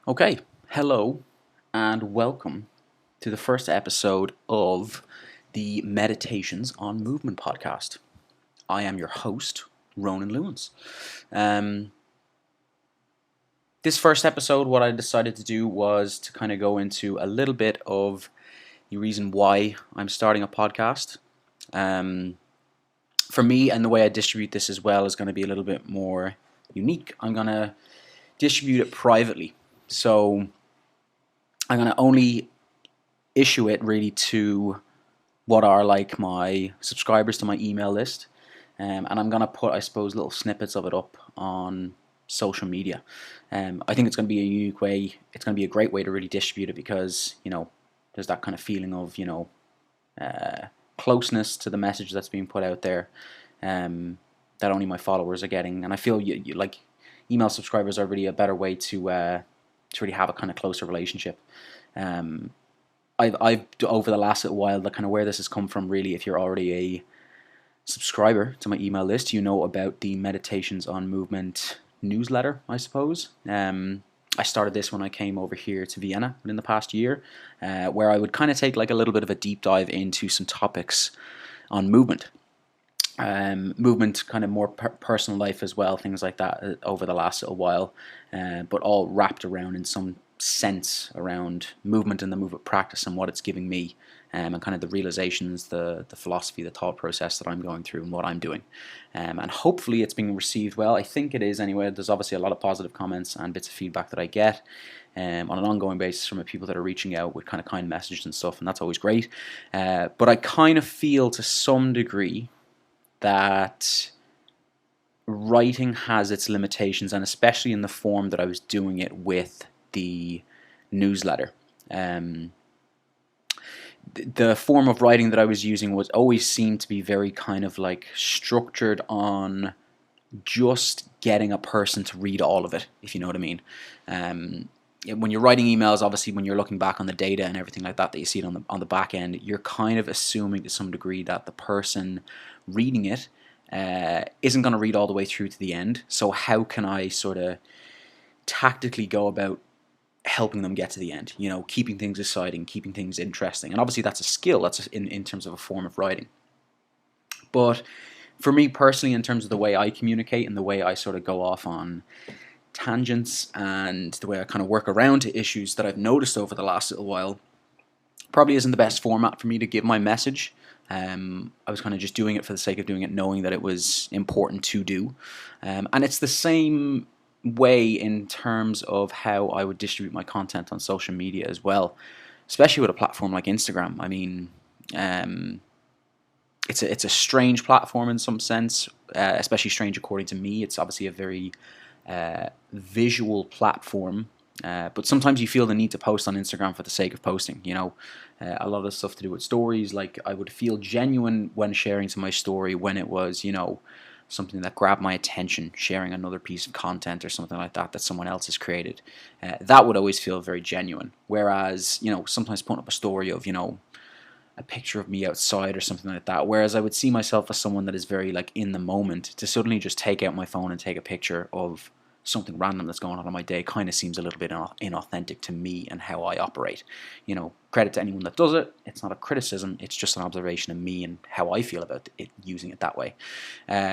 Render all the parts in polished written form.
Okay, hello and welcome to the first episode of the Meditations on Movement podcast. I am your host, Ronan Lewins. Um, this first episode, what I decided to do was to kind of go into a little bit of the reason why I'm starting a podcast. Um, for me, and the way I distribute this as well is going to be a little bit more unique. I'm going to distribute it privately. So I'm going to only issue it really to what are like my subscribers to my email list. And I'm gonna put, I suppose, little snippets of it up on social media. I think it's going to be a unique way. It's going to be a great way to really distribute it because there's that kind of feeling of uh, closeness to the message that's being put out there that only my followers are getting. And I feel like email subscribers are really a better way to really have a kind of closer relationship. Um, I've over the last little while, the kind of where this has come from really, if you're already a subscriber to my email list, you know about the Meditations on Movement newsletter, I suppose. I started this when I came over here to Vienna within the past year, where I would kind of take like a little bit of a deep dive into some topics on movement. Movement, kind of more personal life as well, things like that over the last little while, but all wrapped around in some sense around movement and the movement practice and what it's giving me, and kind of the realizations, the philosophy, the thought process that I'm going through and what I'm doing. And hopefully it's being received well. I think it is anyway. There's obviously a lot of positive comments and bits of feedback that I get on an ongoing basis from the people that are reaching out with kind of kind messages and stuff, and that's always great. But I kind of feel to some degree that writing has its limitations, and especially in the form that I was doing it with the newsletter. Um, the form of writing that I was using was always seemed to be very kind of like structured on just getting a person to read all of it, if you know what I mean. When you're writing emails, obviously, when you're looking back on the data and everything like that, that you see it on the back end, you're kind of assuming to some degree that the person reading it isn't going to read all the way through to the end. So how can I sort of tactically go about helping them get to the end? Keeping things exciting, keeping things interesting, and obviously that's a skill. That's in terms of a form of writing. But for me personally, in terms of the way I communicate and the way I sort of go off on tangents and the way I kind of work around to issues that I've noticed over the last little while, probably isn't the best format for me to give my message. I was kind of just doing it for the sake of doing it, knowing that it was important to do. And it's the same way in terms of how I would distribute my content on social media as well, especially with a platform like Instagram. I mean, it's a strange platform in some sense, especially strange according to me. It's obviously a very visual platform, but sometimes you feel the need to post on Instagram for the sake of posting. A lot of stuff to do with stories. Like, I would feel genuine when sharing to my story when it was, something that grabbed my attention, sharing another piece of content or something like that someone else has created. That would always feel very genuine. Whereas, sometimes putting up a story of, a picture of me outside or something like that. Whereas I would see myself as someone that is very like in the moment. To suddenly just take out my phone and take a picture of something random that's going on in my day kind of seems a little bit inauthentic to me and how I operate. Credit to anyone that does it. It's not a criticism. It's just an observation of me and how I feel about it, using it that way.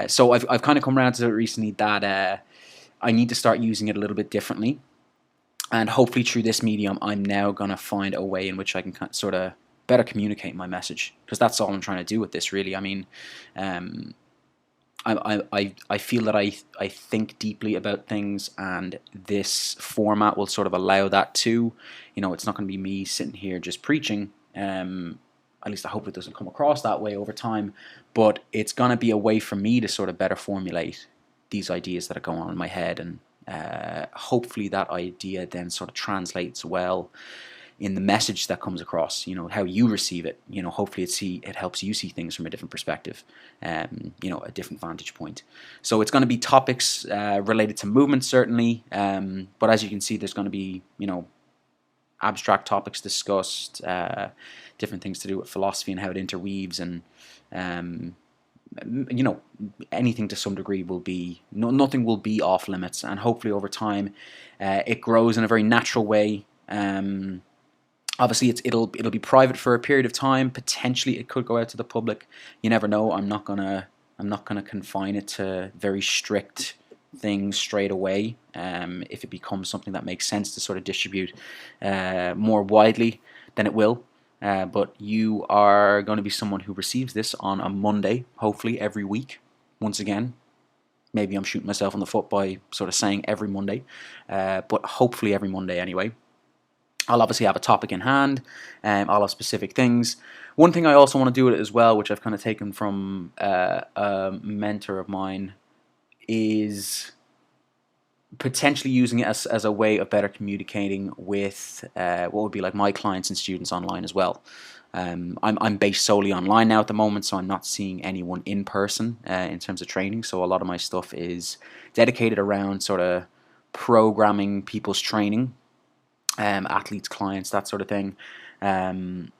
So I've kind of come around to it recently that I need to start using it a little bit differently. And hopefully through this medium, I'm now going to find a way in which I can sort of better communicate my message, because that's all I'm trying to do with this, really. I mean, I feel that I think deeply about things, and this format will sort of allow that too. It's not going to be me sitting here just preaching. At least I hope it doesn't come across that way over time. But it's going to be a way for me to sort of better formulate these ideas that are going on in my head, and hopefully that idea then sort of translates well in the message that comes across, how you receive it. Hopefully it helps you see things from a different perspective, a different vantage point. So it's going to be topics related to movement, certainly, but as you can see, there's going to be, abstract topics discussed, different things to do with philosophy and how it interweaves, and you know, anything to some degree will be, nothing will be off limits, and hopefully over time it grows in a very natural way. Obviously, it'll be private for a period of time. Potentially, it could go out to the public. You never know. I'm not gonna confine it to very strict things straight away. If it becomes something that makes sense to sort of distribute more widely, then it will. But you are going to be someone who receives this on a Monday, hopefully every week. Once again, maybe I'm shooting myself in the foot by sort of saying every Monday, but hopefully every Monday anyway. I'll obviously have a topic in hand. I'll have specific things. One thing I also want to do with it as well, which I've kind of taken from a mentor of mine, is potentially using it as a way of better communicating with what would be like my clients and students online as well. I'm based solely online now at the moment, so I'm not seeing anyone in person in terms of training. So a lot of my stuff is dedicated around sort of programming people's training, athletes, clients, that sort of thing. And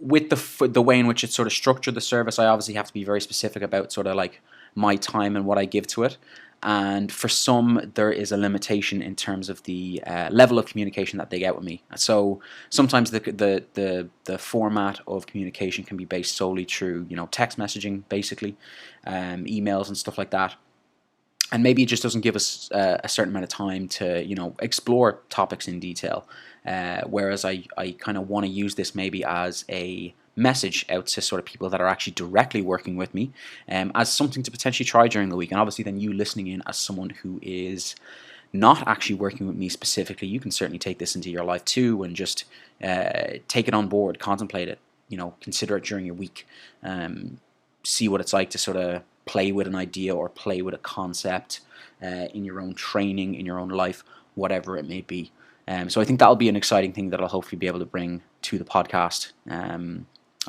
with the way in which it's sort of structured, the service, I obviously have to be very specific about sort of like my time and what I give to it. And for some, there is a limitation in terms of the level of communication that they get with me. So sometimes the format of communication can be based solely through, you know, text messaging, basically, emails and stuff like that. And maybe it just doesn't give us a certain amount of time to, you know, explore topics in detail. Whereas I kind of want to use this maybe as a message out to sort of people that are actually directly working with me, as something to potentially try during the week. And obviously then you listening in as someone who is not actually working with me specifically, you can certainly take this into your life too and just take it on board, contemplate it, you know, consider it during your week, see what it's like to sort of play with an idea or play with a concept in your own training, in your own life, whatever it may be. So I think that'll be an exciting thing that I'll hopefully be able to bring to the podcast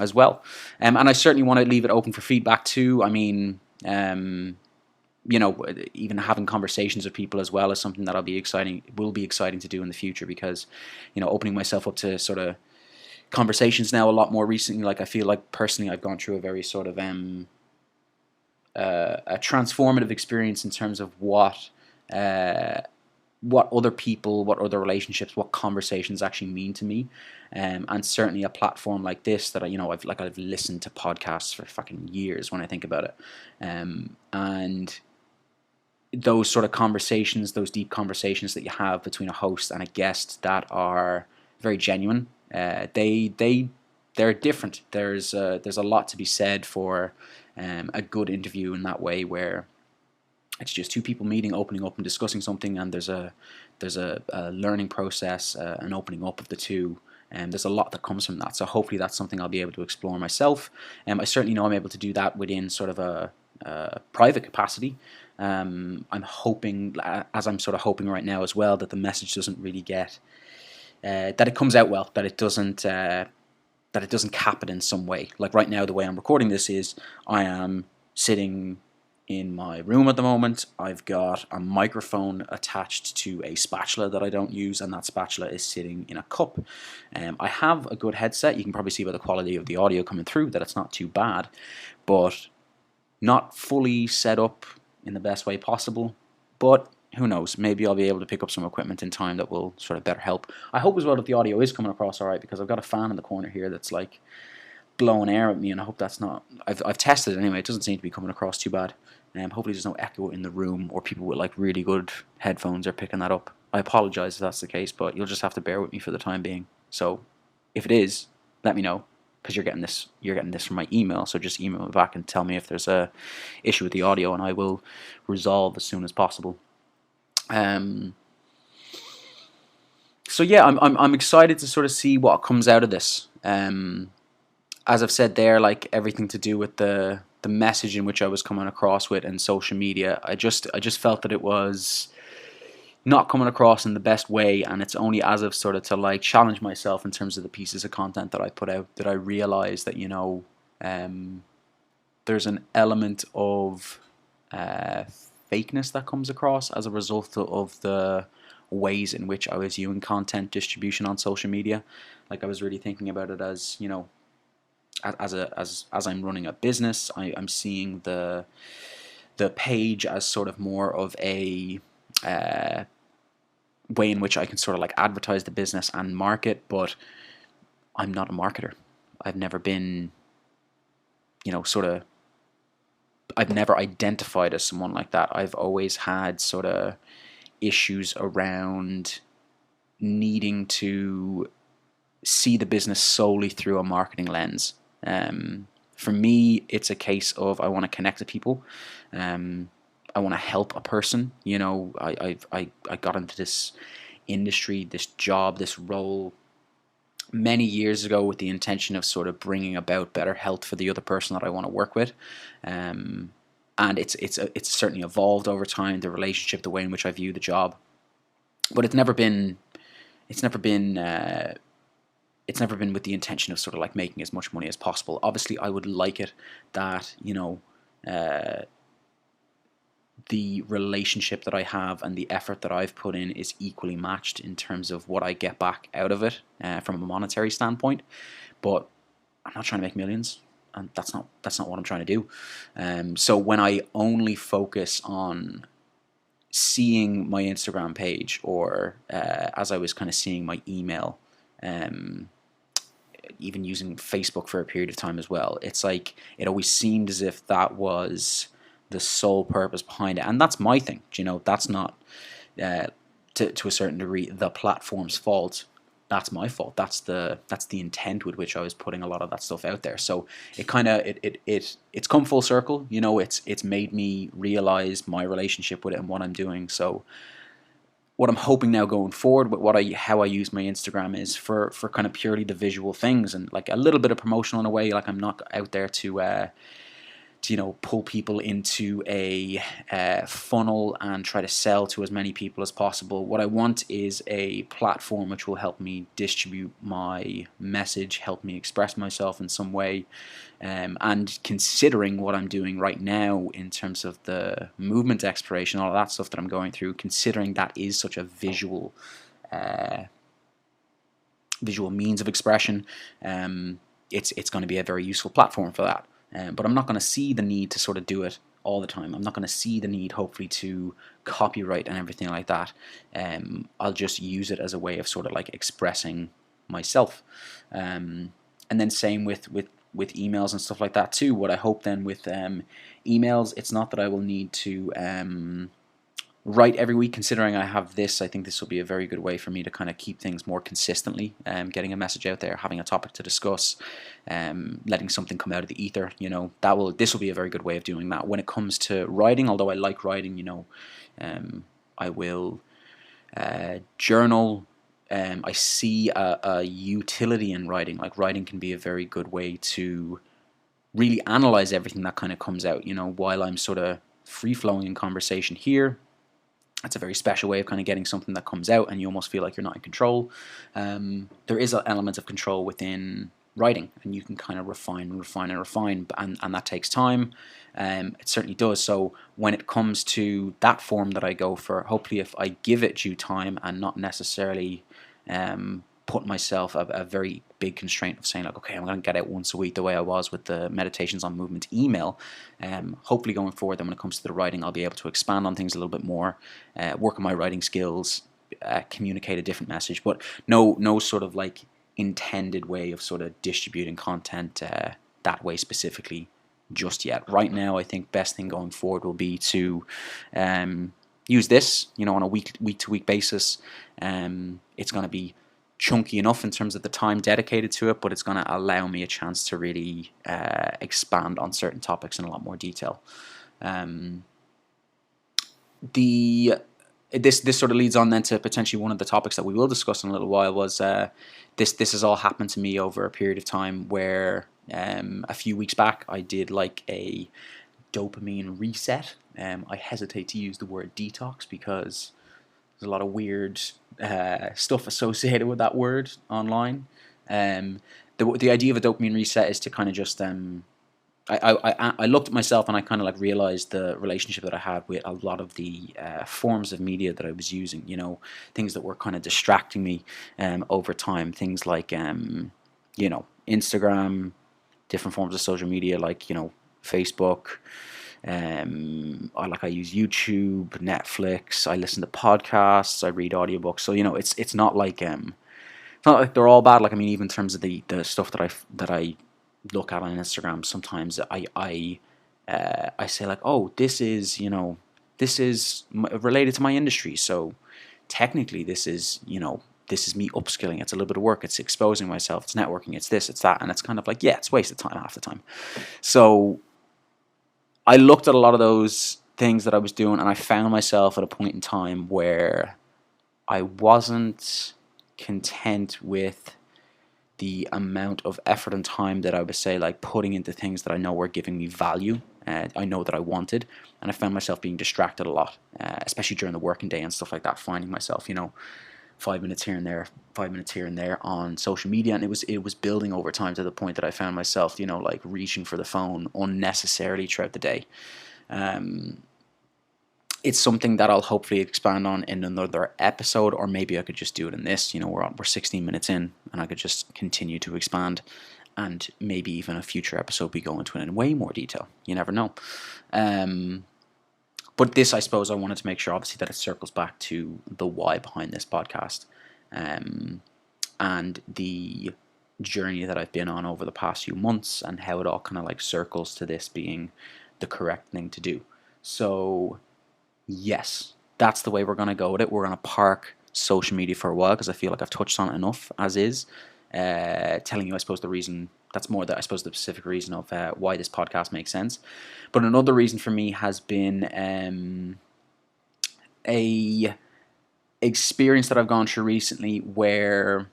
as well. And I certainly want to leave it open for feedback too. I mean, you know, even having conversations with people as well is something that will be exciting to do in the future, because, you know, opening myself up to sort of conversations now a lot more recently. Like I feel like personally I've gone through a very sort of a transformative experience in terms of what other people, what other relationships, what conversations actually mean to me, and certainly a platform like this that I've listened to podcasts for fucking years when I think about it, and those sort of conversations, those deep conversations that you have between a host and a guest that are very genuine, they're different. There's a lot to be said for a good interview in that way, where it's just two people meeting, opening up and discussing something, and there's a learning process, an opening up of the two, and there's a lot that comes from that. So hopefully that's something I'll be able to explore myself. I certainly know I'm able to do that within sort of a private capacity. I'm hoping, as I'm sort of hoping right now as well, that the message doesn't really get, that it comes out well, that it doesn't cap it in some way. Like right now, the way I'm recording this is I am sitting in my room at the moment. I've got a microphone attached to a spatula that I don't use, and that spatula is sitting in a cup. I have a good headset. You can probably see by the quality of the audio coming through that it's not too bad, but not fully set up in the best way possible. But who knows, maybe I'll be able to pick up some equipment in time that will sort of better help. I hope as well that the audio is coming across alright, because I've got a fan in the corner here that's like blowing air at me, and I hope that's not, I've tested it anyway, it doesn't seem to be coming across too bad. Hopefully there's no echo in the room, or people with like really good headphones are picking that up. I apologise if that's the case, but you'll just have to bear with me for the time being. So if it is, let me know, because you're getting this from my email, so just email me back and tell me if there's a issue with the audio, and I will resolve as soon as possible. So yeah, I'm excited to sort of see what comes out of this. As I've said there, like everything to do with the message in which I was coming across with and social media, I just felt that it was not coming across in the best way, and it's only as I've sort of to like challenge myself in terms of the pieces of content that I put out that I realized that, you know, there's an element of fakeness that comes across as a result of the ways in which I was viewing content distribution on social media. Like I was really thinking about it as, you know, as I'm running a business, I'm seeing the page as sort of more of a way in which I can sort of like advertise the business and market, but I'm not a marketer. I've never been, I've never identified as someone like that. I've always had sort of issues around needing to see the business solely through a marketing lens. For me, it's a case of I want to connect to people. I want to help a person. I got into this industry, this job, this role many years ago with the intention of sort of bringing about better health for the other person that I want to work with. And it's certainly evolved over time, the relationship, the way in which I view the job. But it's never been with the intention of sort of like making as much money as possible. Obviously, I would like it that the relationship that I have and the effort that I've put in is equally matched in terms of what I get back out of it from a monetary standpoint. But I'm not trying to make millions, and that's not what I'm trying to do. So when I only focus on seeing my Instagram page, or as I was kind of seeing my email, even using Facebook for a period of time as well, it's like it always seemed as if that was the sole purpose behind it. And that's my thing. That's not to a certain degree the platform's fault. That's my fault. That's the intent with which I was putting a lot of that stuff out there. So it kind of it's come full circle. It's made me realize my relationship with it and what I'm doing. So what I'm hoping now going forward with how I use my Instagram is for kind of purely the visual things, and like a little bit of promotional in a way. Like I'm not out there to pull people into a funnel and try to sell to as many people as possible. What I want is a platform which will help me distribute my message, help me express myself in some way. And considering what I'm doing right now in terms of the movement exploration, all of that stuff that I'm going through, considering that is such a visual means of expression, it's going to be a very useful platform for that. But I'm not going to see the need to sort of do it all the time. I'm not going to see the need, hopefully, to copyright and everything like that. I'll just use it as a way of sort of like expressing myself. And then same with emails and stuff like that too. What I hope then with emails, it's not that I will need to write every week. Considering I have this, I think this will be a very good way for me to kind of keep things more consistently, getting a message out there, having a topic to discuss, letting something come out of the ether. This will be a very good way of doing that. When it comes to writing, although I like writing, I will journal. I see a utility in writing. Like writing can be a very good way to really analyze everything that kind of comes out. While I'm sort of free flowing in conversation here, it's a very special way of kind of getting something that comes out, and you almost feel like you're not in control. There is an element of control within writing, and you can kind of refine, and that takes time. It certainly does. So when it comes to that form that I go for, hopefully if I give it due time and not necessarily put myself a very big constraint of saying like, okay, I'm going to get out once a week the way I was with the Meditations on Movement email. Hopefully going forward, then when it comes to the writing, I'll be able to expand on things a little bit more, work on my writing skills, communicate a different message, but no sort of like intended way of sort of distributing content that way specifically just yet. Right now, I think best thing going forward will be to use this, on a week to week basis. It's going to be chunky enough in terms of the time dedicated to it, but it's going to allow me a chance to really expand on certain topics in a lot more detail. This sort of leads on then to potentially one of the topics that we will discuss in a little while. Was this has all happened to me over a period of time where a few weeks back I did like a dopamine reset. I hesitate to use the word detox because there's a lot of weird stuff associated with that word online. The idea of a dopamine reset is to kind of just I looked at myself and I kind of like realized the relationship that I had with a lot of the forms of media that I was using. Things that were kind of distracting me over time. Things like Instagram, different forms of social media, like, you know, Facebook. I use YouTube, Netflix. I listen to podcasts. I read audiobooks. So, you know, it's not like it's not like they're all bad. Like, I mean, even in terms of the stuff that I look at on Instagram, sometimes I say like, oh, this is, you know, this is related to my industry. So technically, this is, you know, this is me upskilling. It's a little bit of work. It's exposing myself. It's networking. It's this. It's that. And it's kind of like, yeah, it's wasted time half the time. So I looked at a lot of those things that I was doing, and I found myself at a point in time where I wasn't content with the amount of effort and time that I would say like putting into things that I know were giving me value. I know that I wanted, and I found myself being distracted a lot, especially during the working day and stuff like that. Finding myself, you know, 5 minutes here and there, 5 minutes here and there on social media, and it was building over time to the point that I found myself, you know, like reaching for the phone unnecessarily throughout the day. Um, it's something that I'll hopefully expand on in another episode, or maybe I could just do it in this. You know, we're 16 minutes in, and I could just continue to expand, and maybe even a future episode we go into it in way more detail. You never know. But this, I suppose, I wanted to make sure, obviously, that it circles back to the why behind this podcast, and the journey that I've been on over the past few months, and how it all kind of like circles to this being the correct thing to do. So yes, that's the way we're going to go with it. We're going to park social media for a while because I feel like I've touched on it enough as is. Telling you, I suppose, the reason, that's more I suppose, the specific reason of why this podcast makes sense. But another reason for me has been a experience that I've gone through recently where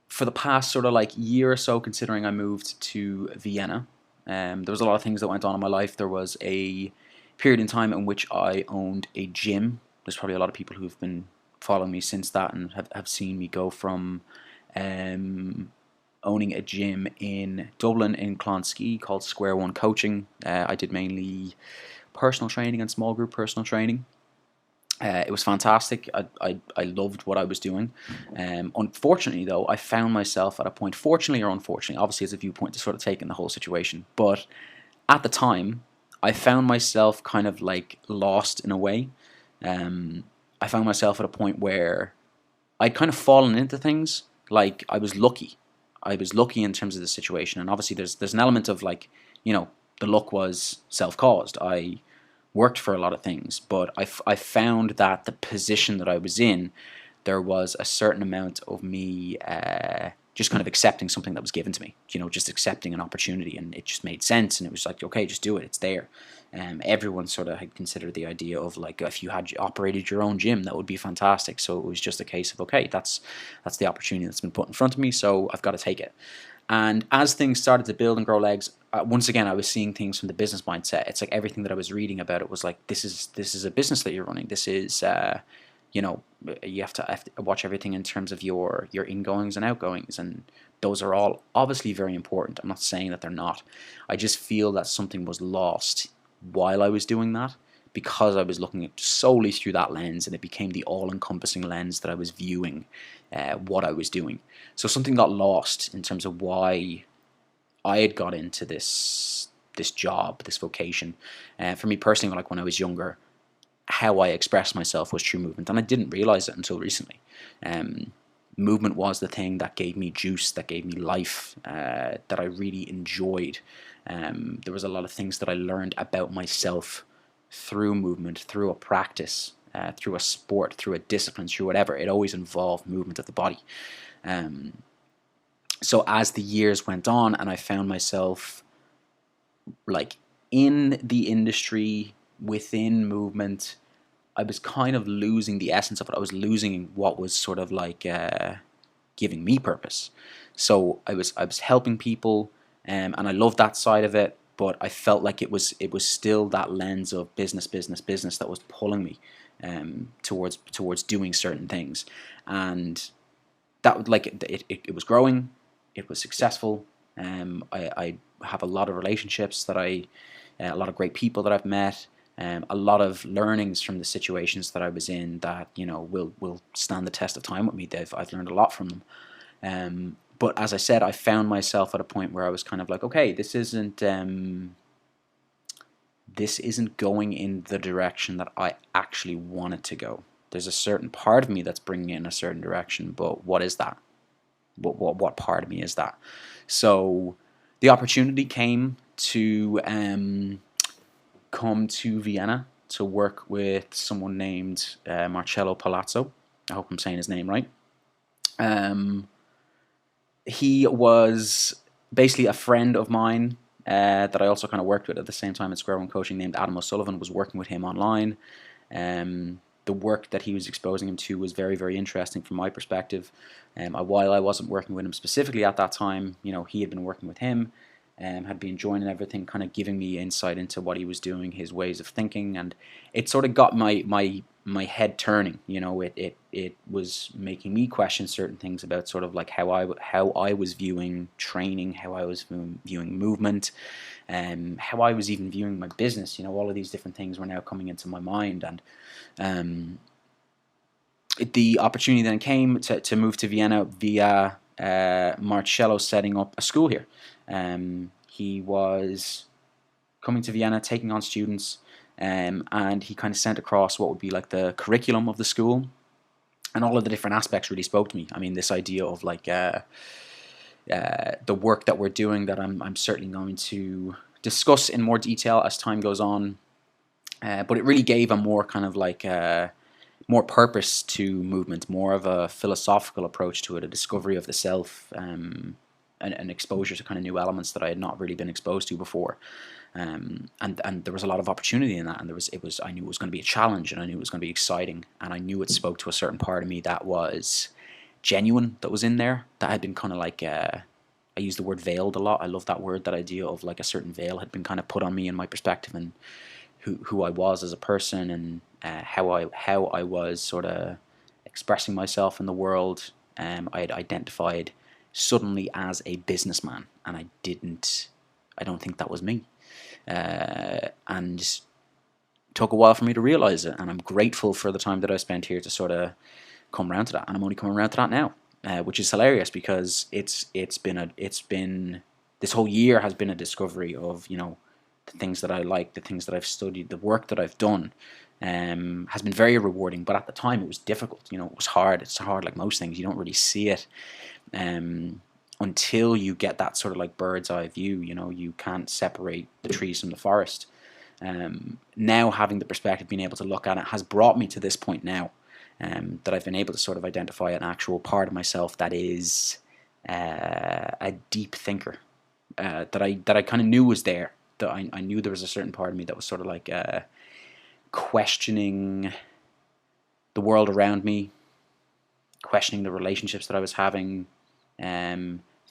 for the past sort of like year or so, considering I moved to Vienna, there was a lot of things that went on in my life. There was a period in time in which I owned a gym. There's probably a lot of people who've been following me since that and have seen me go from owning a gym in Dublin in Clonskee called Square One Coaching. I did mainly personal training and small group personal training. It was fantastic. I loved what I was doing. Unfortunately, though, I found myself at a point, fortunately or unfortunately, obviously it's a viewpoint to sort of take in the whole situation, but at the time, I found myself kind of like lost in a way. I found myself at a point where I'd kind of fallen into things. Like I was lucky. I was lucky in terms of the situation, and obviously there's an element of like, you know, the luck was self-caused. I worked for a lot of things, but I found that the position that I was in, there was a certain amount of me just kind of accepting something that was given to me, you know, just accepting an opportunity, and it just made sense, and it was like, okay, just do it, it's there. Everyone sort of had considered the idea of like, if you had operated your own gym, that would be fantastic. So it was just a case of, okay, that's the opportunity that's been put in front of me, so I've got to take it. And as things started to build and grow legs, once again, I was seeing things from the business mindset. It's like everything that I was reading about it was like, this is a business that you're running. This is, you know, you have to watch everything in terms of your ingoings and outgoings, and those are all obviously very important. I'm not saying that they're not. I just feel that something was lost while I was doing that, because I was looking at solely through that lens, and it became the all-encompassing lens that I was viewing what I was doing. So something got lost in terms of why I had got into this job, this vocation. For me personally, like when I was younger, how I expressed myself was through movement, and I didn't realize it until recently. Movement was the thing that gave me juice, that gave me life, that I really enjoyed. There was a lot of things that I learned about myself through movement, through a practice, through a sport, through a discipline, through whatever. It always involved movement of the body. So as the years went on, and I found myself like in the industry, within movement, I was kind of losing the essence of it. I was losing what was sort of like giving me purpose. So I was helping people, and I loved that side of it. But I felt like it was still that lens of business that was pulling me towards doing certain things, and that would like it was growing, it was successful. I have a lot of relationships that a lot of great people that I've met. A lot of learnings from the situations that I was in that, you know, will stand the test of time with me. I've learned a lot from them. But as I said, I found myself at a point where I was kind of like, okay, this isn't going in the direction that I actually want it to go. There's a certain part of me that's bringing it in a certain direction, but what is that? What part of me is that? So the opportunity came to come to Vienna to work with someone named Marcello Palazzo. I hope I'm saying his name right. He was basically a friend of mine that I also kind of worked with at the same time at Square One Coaching, named Adam O'Sullivan. Was working with him online. The work that he was exposing him to was very, very interesting from my perspective. While I wasn't working with him specifically at that time, he had been working with him, had been joining everything, kind of giving me insight into what he was doing, his ways of thinking, and it sort of got my head turning. It was making me question certain things about sort of like how I was viewing training, how I was viewing movement, how I was even viewing my business. All of these different things were now coming into my mind, and the opportunity then came to move to Vienna via Marcello setting up a school here. He was coming to Vienna, taking on students, and he kind of sent across what would be like the curriculum of the school, and all of the different aspects really spoke to me. I mean, this idea of like the work that we're doing, that I'm certainly going to discuss in more detail as time goes on, but it really gave a more kind of like more purpose to movement, more of a philosophical approach to it, a discovery of the self, an exposure to kind of new elements that I had not really been exposed to before. And there was a lot of opportunity in that, and I knew it was going to be a challenge, and I knew it was going to be exciting, and I knew it spoke to a certain part of me that was genuine, that was in there, that had been kind of like I use the word veiled a lot. I love that word, that idea of like a certain veil had been kind of put on me in my perspective, and who I was as a person, and how I was sort of expressing myself in the world. I had identified suddenly as a businessman, and I don't think that was me. And it took a while for me to realize it, and I'm grateful for the time that I spent here to sort of come around to that, and I'm only coming around to that now, which is hilarious, because it's been this whole year has been a discovery of the things that I like, the things that I've studied, the work that I've done. Has been very rewarding, but at the time it was difficult. It was hard. It's hard, like most things. You don't really see it until you get that sort of like bird's eye view. You can't separate the trees from the forest. Now having the perspective, being able to look at it, has brought me to this point now, that I've been able to sort of identify an actual part of myself that is a deep thinker, that I kind of knew was there. That I knew there was a certain part of me that was sort of like questioning the world around me, questioning the relationships that I was having,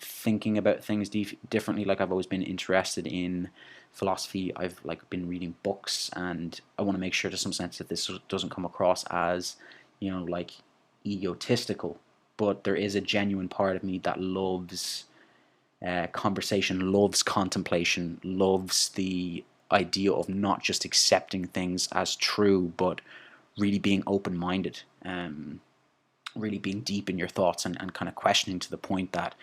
thinking about things differently. Like, I've always been interested in philosophy. I've like been reading books, and I want to make sure to some sense that this doesn't come across as like egotistical, but there is a genuine part of me that loves conversation, loves contemplation, loves the idea of not just accepting things as true, but really being open-minded, really being deep in your thoughts, and kind of questioning to the point that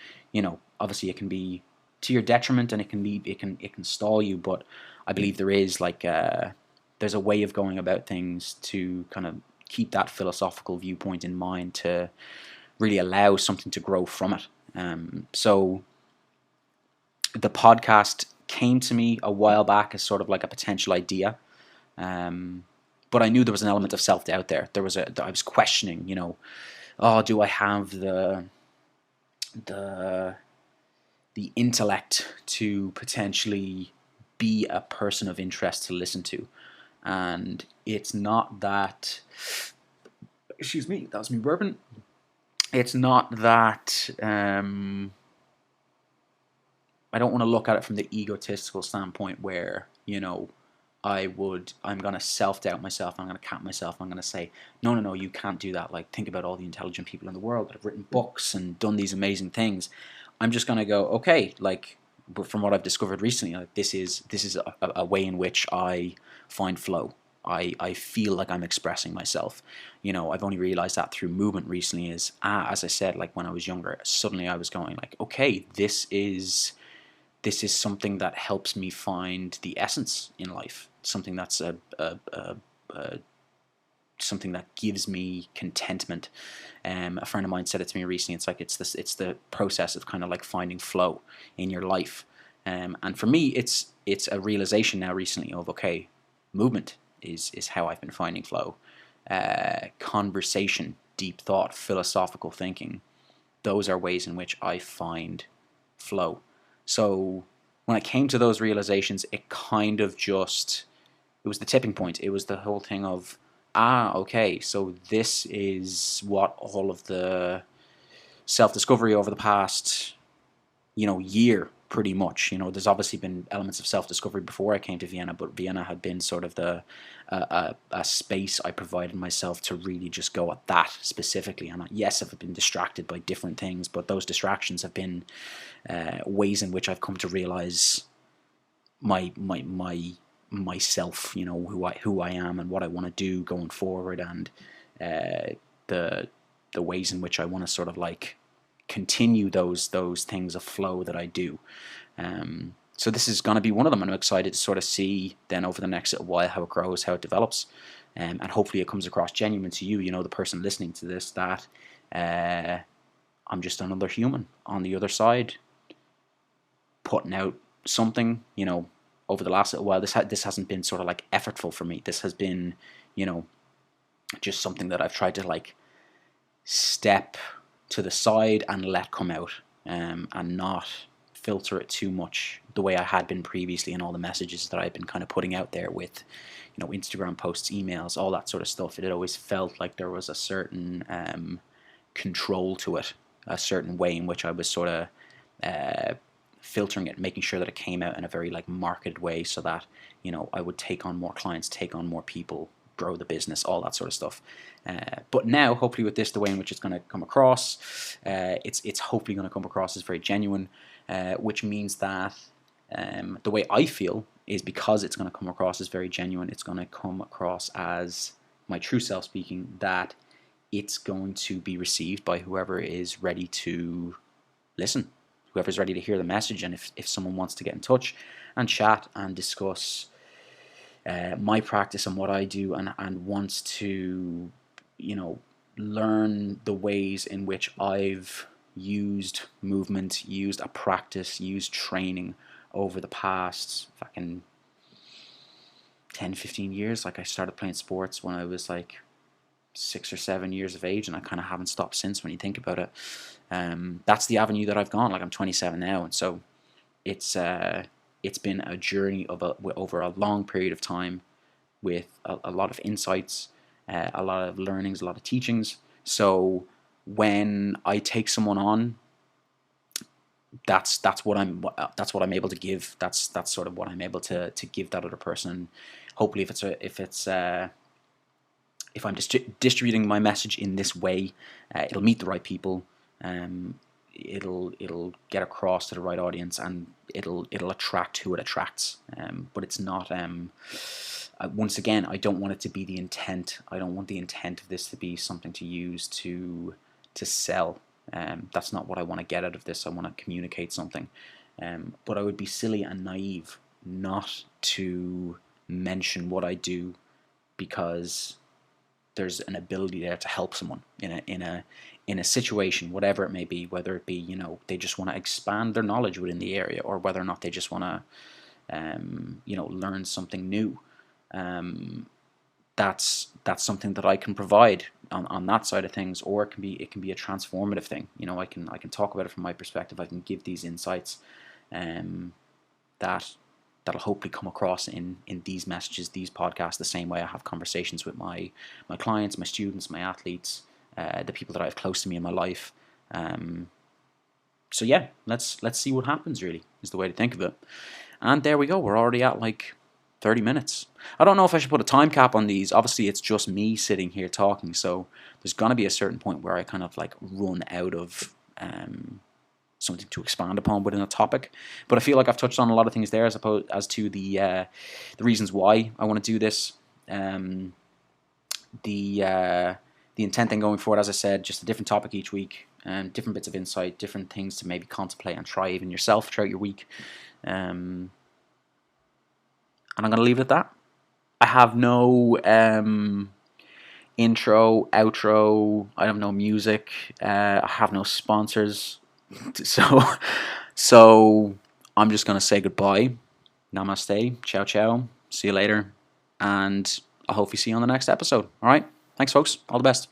obviously it can be to your detriment, and it can stall you, but I believe there is like there's a way of going about things to kind of keep that philosophical viewpoint in mind, to really allow something to grow from it. So the podcast came to me a while back as sort of like a potential idea, but I knew there was an element of self-doubt there. I was questioning, do I have the intellect to potentially be a person of interest to listen to? And it's not that, excuse me, that was me burping. It's not that I don't want to look at it from the egotistical standpoint where, I'm going to self-doubt myself, I'm going to cap myself, I'm going to say, no, you can't do that. Like, think about all the intelligent people in the world that have written books and done these amazing things. I'm just going to go, okay, like, but from what I've discovered recently, like, this is a way in which I find flow. I feel like I'm expressing myself. I've only realized that through movement recently as I said, like when I was younger, suddenly I was going like, okay, this is something that helps me find the essence in life, something that's a something that gives me contentment. A friend of mine said it to me recently. It's like it's the process of kind of like finding flow in your life. And for me, it's a realization now recently of, okay, movement is how I've been finding flow. Conversation, deep thought, philosophical thinking, those are ways in which I find flow. So when I came to those realizations, it kind of just, it was the tipping point. It was the whole thing of, okay, so this is what all of the self-discovery over the past, year, pretty much. There's obviously been elements of self-discovery before I came to Vienna, but Vienna had been sort of a space I provided myself to really just go at that specifically. And yes, I've been distracted by different things, but those distractions have been ways in which I've come to realize myself, who I am and what I want to do going forward, and the ways in which I want to sort of like continue those things of flow that I do. So this is going to be one of them, and I'm excited to sort of see then over the next little while how it grows, how it develops, and hopefully it comes across genuine to you, the person listening to this, that I'm just another human on the other side, putting out something, over the last little while. This hasn't been sort of like effortful for me. This has been, just something that I've tried to like step to the side and let come out, and not filter it too much the way I had been previously, and all the messages that I've been kind of putting out there with, Instagram posts, emails, all that sort of stuff. It always felt like there was a certain control to it, a certain way in which I was sort of filtering it, making sure that it came out in a very like marketed way, so that I would take on more clients, take on more people, grow the business, all that sort of stuff. But now, hopefully, with this, the way in which it's going to come across, it's hopefully going to come across as very genuine, which means that the way I feel is, because it's going to come across as very genuine, it's going to come across as my true self speaking, that it's going to be received by whoever is ready to listen, whoever's ready to hear the message. And if someone wants to get in touch and chat and discuss my practice and what I do, and wants to, learn the ways in which I've used movement, used a practice, used training over the past fucking 10, 15 years. Like, I started playing sports when I was like 6 or 7 years of age, and I kind of haven't stopped since, when you think about it. That's the avenue that I've gone. Like, I'm 27 now, and so it's been a journey over a long period of time, with a lot of insights, a lot of learnings, a lot of teachings. So when I take someone on, that's what I'm able to give. That's sort of what I'm able to give that other person. Hopefully, if I'm distributing my message in this way, it'll meet the right people. It'll get across to the right audience, and it'll attract who it attracts. But it's not. Once again, I don't want it to be the intent. I don't want the intent of this to be something to use to sell. That's not what I want to get out of this. I want to communicate something. But I would be silly and naive not to mention what I do, because there's an ability there to help someone in a situation, whatever it may be, whether it be, they just want to expand their knowledge within the area, or whether or not they just want to, learn something new. That's something that I can provide on that side of things, or it can be a transformative thing. I can talk about it from my perspective. I can give these insights, that'll hopefully come across in these messages, these podcasts, the same way I have conversations with my clients, my students, my athletes, the people that I have close to me in my life. So yeah, let's see what happens, really, is the way to think of it. And there we go. We're already at like 30 minutes. I don't know if I should put a time cap on these. Obviously, it's just me sitting here talking, so there's going to be a certain point where I kind of like run out of something to expand upon within a topic. But I feel like I've touched on a lot of things there, as to the reasons why I want to do this. The intent then going forward, as I said, just a different topic each week, and different bits of insight, different things to maybe contemplate and try even yourself throughout your week. And I'm going to leave it at that. I have no intro, outro. I have no music. I have no sponsors. So I'm just going to say goodbye. Namaste. Ciao, ciao. See you later. And I'll hopefully see you on the next episode. All right. Thanks, folks. All the best.